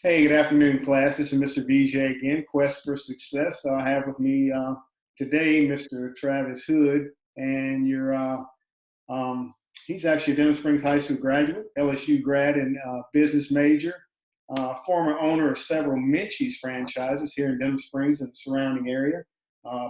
Hey, good afternoon, class. This is Mr. VJ again, Quest for Success. I have with me today Mr. Travis Hood, and um, he's actually a Denham Springs High School graduate, LSU grad, and business major, former owner of several Minchie's franchises here in Denham Springs and the surrounding area,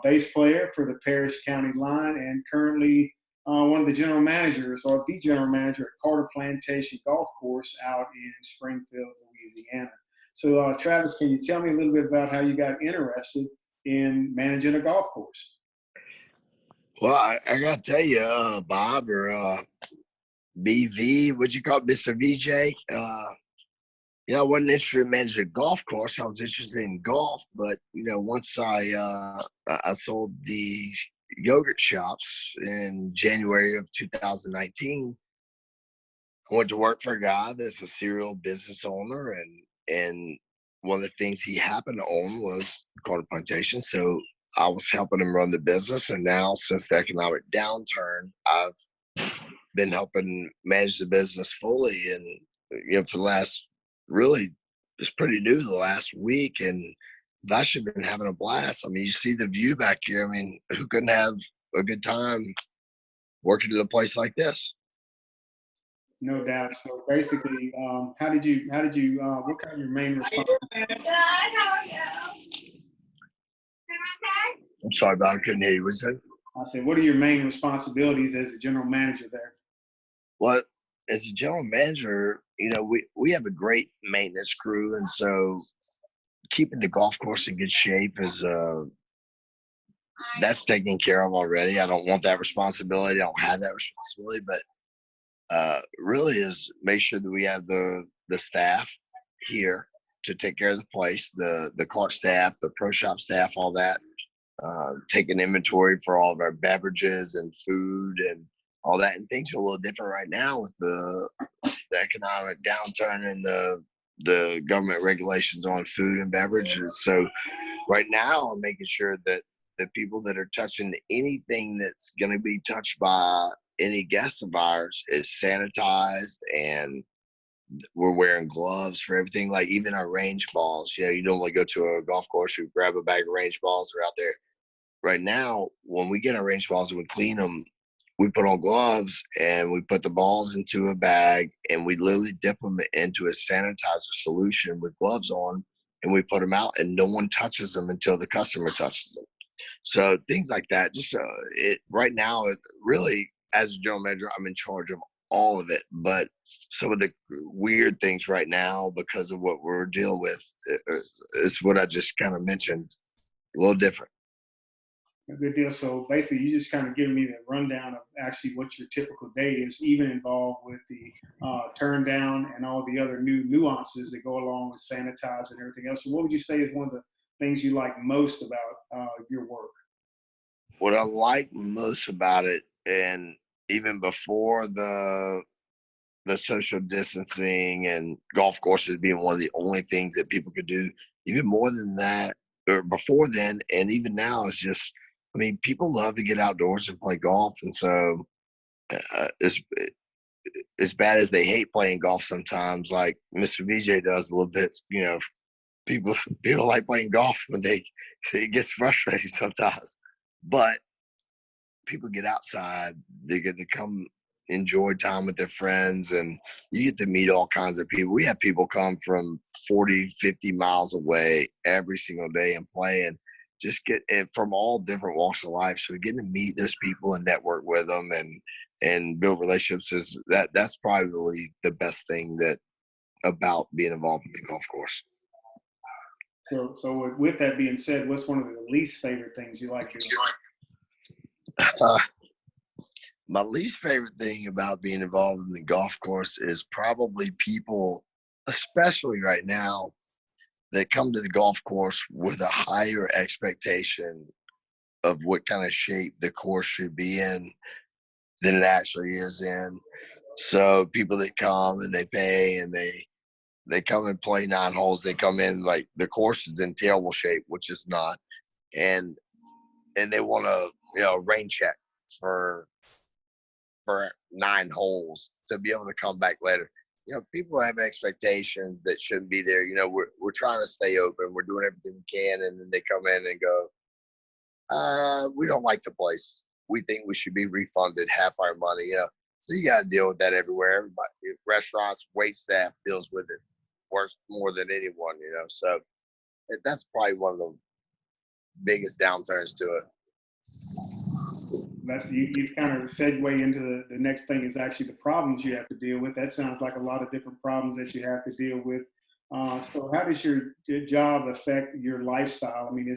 bass player for the Parish County Line, and currently one of the general managers or the general manager at Carter Plantation Golf Course out in Springfield, Louisiana. So, Travis, can you tell me a little bit about how you got interested in managing a golf course? Well, I gotta tell you, Bob or BV, what you call it, Mr. VJ? I wasn't interested in managing a golf course. I was interested in golf, but once I sold the yogurt shops in January of 2019, I went to work for a guy that's a serial business owner, and one of the things he happened to own was Carter Plantation. So I was helping him run the business, and now since the economic downturn, I've been helping manage the business fully. And for the last really, it's pretty new the last week, and I've actually been having a blast. I mean, you see the view back here. I mean, who couldn't have a good time working at a place like this? No doubt. So basically, what kind of your main I'm sorry, but I couldn't hear you. What's that? I said, what are your main responsibilities as a general manager there? Well, as a general manager, we have a great maintenance crew, and so keeping the golf course in good shape is that's taken care of already. I don't want that responsibility. I don't have that responsibility, but really is make sure that we have the staff here to take care of the place, the cart staff, the pro shop staff, all that. Taking inventory for all of our beverages and food and all that. And things are a little different right now with the economic downturn and the government regulations on food and beverages. So right now I'm making sure that the people that are touching anything that's going to be touched by any guest of ours is sanitized, and we're wearing gloves for everything. Like even our range balls, you normally go to a golf course, you grab a bag of range balls, they're out there. Right now, when we get our range balls and we clean them, we put on gloves and we put the balls into a bag and we literally dip them into a sanitizer solution with gloves on, and we put them out and no one touches them until the customer touches them. So things like that, just it right now is really, as a general manager, I'm in charge of all of it. But some of the weird things right now, because of what we're dealing with, is what I just kind of mentioned, a little different. A good deal. So basically, you just kind of giving me the rundown of actually what your typical day is, even involved with the turn down and all the other new nuances that go along with sanitize and everything else. So what would you say is one of the things you like most about your work? What I like most about it, and even before the social distancing and golf courses being one of the only things that people could do, even more than that, or before then, and even now, is just, I mean, people love to get outdoors and play golf. And so, as bad as they hate playing golf sometimes, like Mr. VJ does a little bit, people people like playing golf when it gets frustrating sometimes. But people get outside, they get to come enjoy time with their friends, and you get to meet all kinds of people. We have people come from 40, 50 miles away every single day and play, and just get it from all different walks of life. So getting to meet those people and network with them and build relationships that's probably the best thing that about being involved in the golf course. So with that being said, what's one of the least favorite things you like doing? My least favorite thing about being involved in the golf course is probably people, especially right now, that come to the golf course with a higher expectation of what kind of shape the course should be in than it actually is in. So people that come and they pay and they come and play 9 holes, they come in like the course is in terrible shape, which is not, and they want a rain check for 9 holes to be able to come back later. people have expectations that shouldn't be there. We're trying to stay open. We're doing everything we can, and then they come in and go, we don't like the place. We think we should be refunded half our money. So you got to deal with that everywhere. Everybody, restaurants, wait staff deals with it worse more than anyone. So that's probably one of the biggest downturns to it. You've kind of segue into the next thing is actually the problems you have to deal with. That sounds like a lot of different problems that you have to deal with. So how does your job affect your lifestyle? I mean,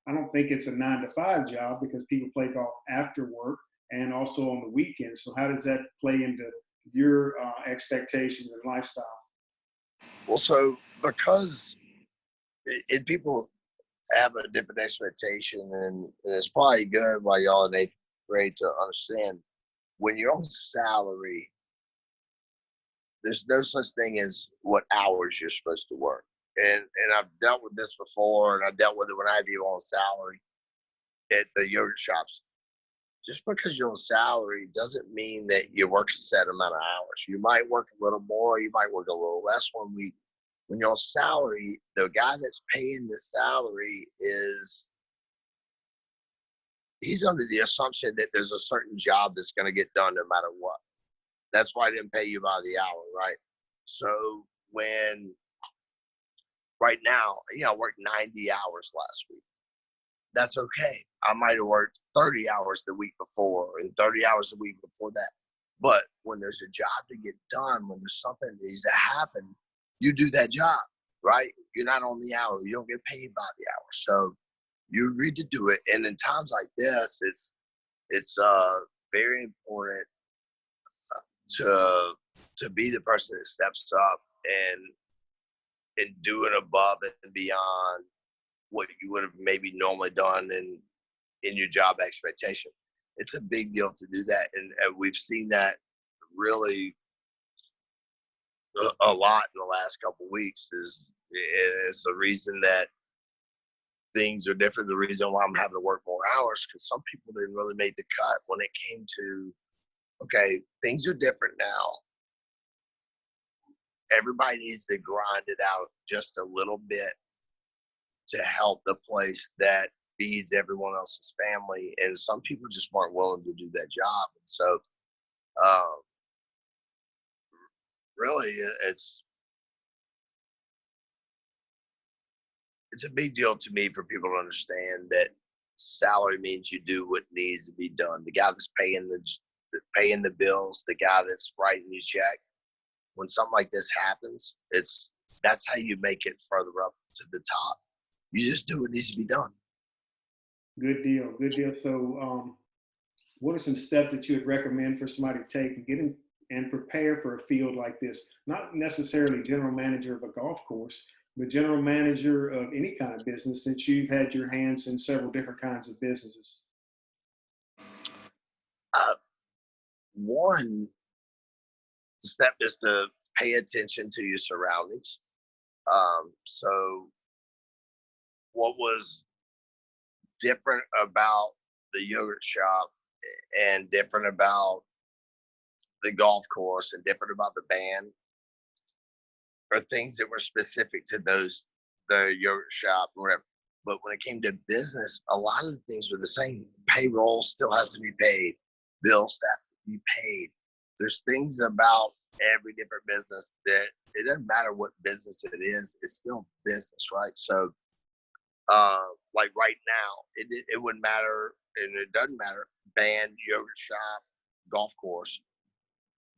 I don't think it's a 9 to 5 job because people play golf after work and also on the weekends. So how does that play into your expectations and lifestyle? Well, so because people have a different expectation, and it's probably good while y'all in 8th grade to understand when you're on salary, there's no such thing as what hours you're supposed to work. And I've dealt with this before, and I dealt with it when I had people on salary at the yogurt shops. Just because you're on salary doesn't mean that you work a set amount of hours. You might work a little more, you might work a little less one week. When you're on salary, the guy that's paying the salary he's under the assumption that there's a certain job that's going to get done no matter what. That's why I didn't pay you by the hour, right? So right now, I worked 90 hours last week. That's okay. I might have worked 30 hours the week before and 30 hours the week before that. But when there's a job to get done, when there's something that needs to happen, you do that job, right? You're not on the hour. You don't get paid by the hour. So you agreed to do it. And in times like this, it's very important to be the person that steps up and do it above and beyond what you would have maybe normally done in your job expectation. It's a big deal to do that. And we've seen that really a lot in the last couple of weeks is the reason that things are different. The reason why I'm having to work more hours, because some people didn't really make the cut when it came to, okay, things are different now. Everybody needs to grind it out just a little bit to help the place that feeds everyone else's family. And some people just weren't willing to do that job. And so, really, it's a big deal to me for people to understand that salary means you do what needs to be done. The guy that's paying the bills, the guy that's writing you check. When something like this happens, that's how you make it further up to the top. You just do what needs to be done. Good deal. Good deal. So, what are some steps that you would recommend for somebody to take and get in and prepare for a field like this? Not necessarily general manager of a golf course, but general manager of any kind of business, since you've had your hands in several different kinds of businesses. One step is to pay attention to your surroundings. So what was different about the yogurt shop and different about the golf course and different about the band are things that were specific to the yogurt shop or whatever. But when it came to business, a lot of the things were the same. Payroll still has to be paid. Bills have to be paid. There's things about every different business that it doesn't matter what business it is, it's still business, right? So, like right now, it wouldn't matter, and it doesn't matter. Band, yogurt shop, golf course,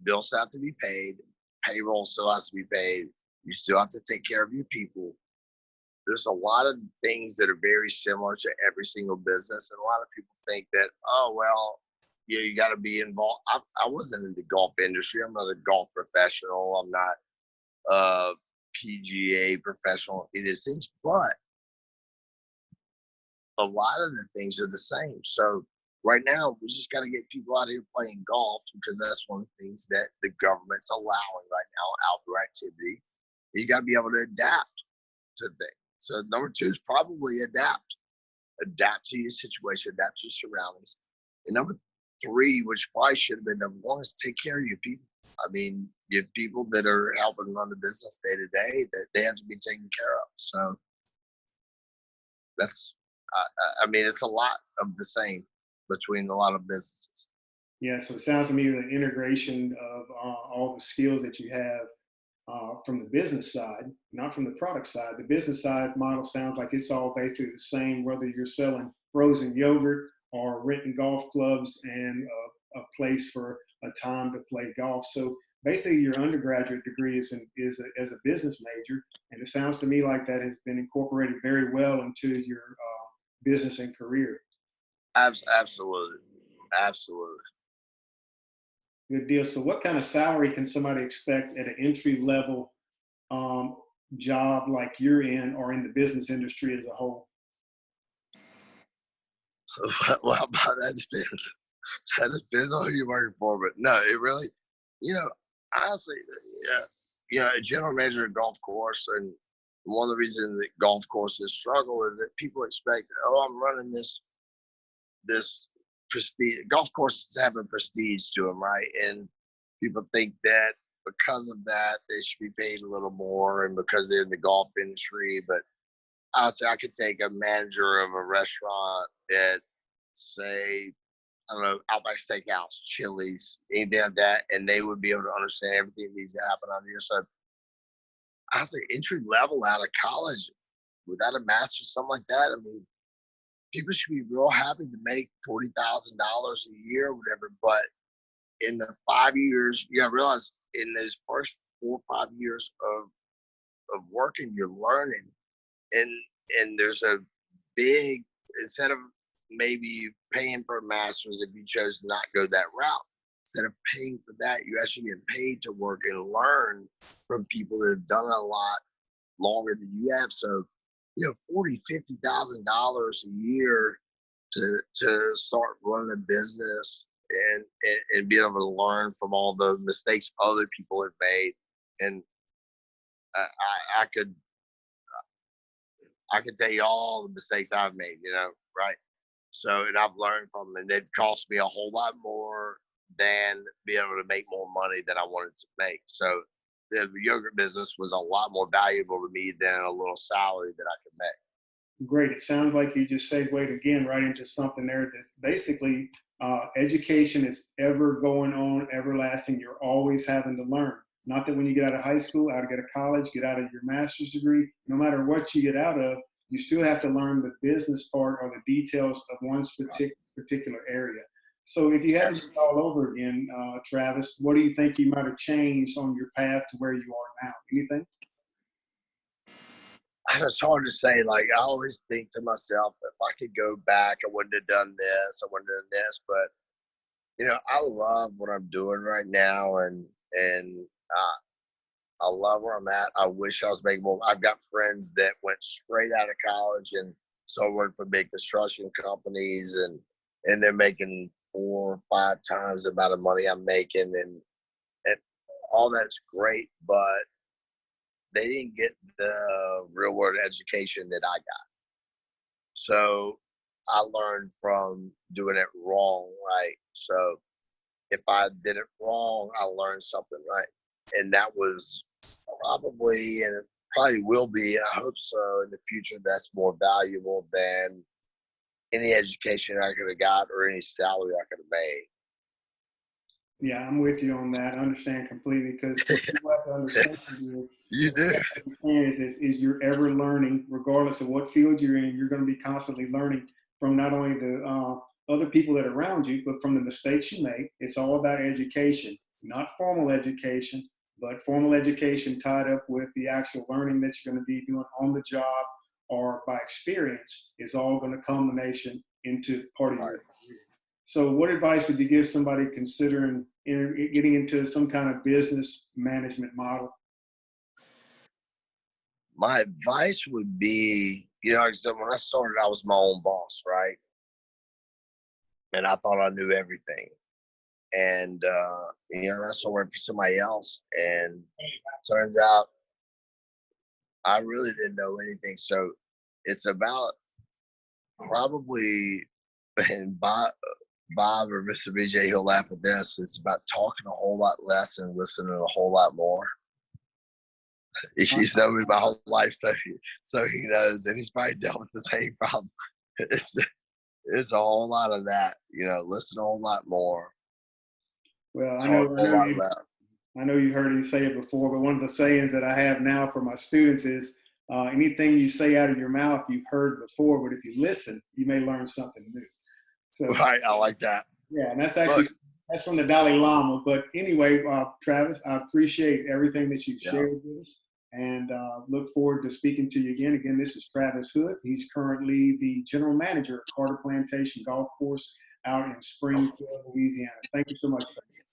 bills have to be paid. Payroll still has to be paid. You still have to take care of your people. There's a lot of things that are very similar to every single business, and a lot of people think that, oh well, yeah, you got to be involved. I wasn't in the golf industry. I'm not a golf professional. I'm not a PGA professional. It is things, but a lot of the things are the same. So right now, we just got to get people out here playing golf because that's one of the things that the government's allowing right now, outdoor activity. You got to be able to adapt to things. So number 2 is probably adapt to your situation, adapt to your surroundings. And number 3, which probably should have been number 1, is take care of your people. I mean, you have people that are helping run the business day to day that they have to be taken care of. So that's, I mean, it's a lot of the same between a lot of businesses. Yeah, so it sounds to me the integration of all the skills that you have from the business side, not from the product side. The business side model sounds like it's all basically the same, whether you're selling frozen yogurt or renting golf clubs and a place for a time to play golf. So basically, your undergraduate degree as a business major, and it sounds to me like that has been incorporated very well into your business and career. Absolutely. Absolutely. Good deal. So, what kind of salary can somebody expect at an entry level um, job like you're in, or in the business industry as a whole? Well, that depends. That depends on who you're working for. But no, it really, you know, honestly, yeah, a general manager at golf course, and one of the reasons that golf courses struggle is that people expect, oh, I'm running this prestige. Golf courses have a prestige to them, right? And people think that because of that, they should be paid a little more, and because they're in the golf industry. But honestly, I could take a manager of a restaurant at, say, I don't know, Outback Steakhouse, Chili's, anything like that, and they would be able to understand everything that needs to happen on here. So I say entry level out of college without a master's, something like that. I mean, people should be real happy to make $40,000 a year or whatever. But in the 5 years, you gotta realize in those first 4 or 5 years of working, you're learning, and there's a big, instead of maybe paying for a master's if you chose to not go that route, instead of paying for that, you actually get paid to work and learn from people that have done it a lot longer than you have. So, $40,000, $50,000 a year to start running a business, and being able to learn from all the mistakes other people have made. And I could tell you all the mistakes I've made, right? So, and I've learned from them, and they've cost me a whole lot more than being able to make more money than I wanted to make. So, the yogurt business was a lot more valuable to me than a little salary that I could make. Great. It sounds like you just segued again right into something there that's basically education is ever going on, everlasting. You're always having to learn. Not that when you get out of high school, out of get out of college, get out of your master's degree, no matter what you get out of, you still have to learn the business part or the details of one's particular area. So if you had to do it all over again, Travis, what do you think you might have changed on your path to where you are now? Anything? It's hard to say. Like, I always think to myself, if I could go back, I wouldn't have done this, I wouldn't have done this. But I love what I'm doing right now, and I love where I'm at. I wish I was making more. I've got friends that went straight out of college and started working for big construction companies, and they're making 4 or 5 times the amount of money I'm making, and all that's great, but they didn't get the real world education that I got. So I learned from doing it wrong, right? So if I did it wrong, I learned something right. And that was probably, and it probably will be, and I hope so in the future, that's more valuable than any education I could have got or any salary I could have made. Yeah, I'm with you on that. I understand completely because what you have to understand You do. is you're ever learning, regardless of what field you're in. You're going to be constantly learning from not only the other people that are around you, but from the mistakes you make. It's all about education, not formal education, but formal education tied up with the actual learning that you're going to be doing on the job or by experience is all going to culmination into part of your career. So, what advice would you give somebody considering getting into some kind of business management model? My advice would be, like I said, when I started, I was my own boss, right? And I thought I knew everything. And, I started working for somebody else. And turns out I really didn't know anything. So it's about probably, and Bob or Mr. BJ, he'll laugh at this. It's about talking a whole lot less and listening a whole lot more. He's known me my whole life, so he knows, and he's probably dealt with the same problem. It's a whole lot of that, listen a whole lot more, Well, talk a whole lot less. I know you heard me say it before, but one of the sayings that I have now for my students is anything you say out of your mouth, you've heard before, but if you listen, you may learn something new. So, Right, I like that. Yeah, and that's from the Dalai Lama. But anyway, Travis, I appreciate everything that you've shared with us, and look forward to speaking to you again. Again, this is Travis Hood. He's currently the general manager of Carter Plantation Golf Course out in Springfield, Louisiana. Thank you so much, Travis.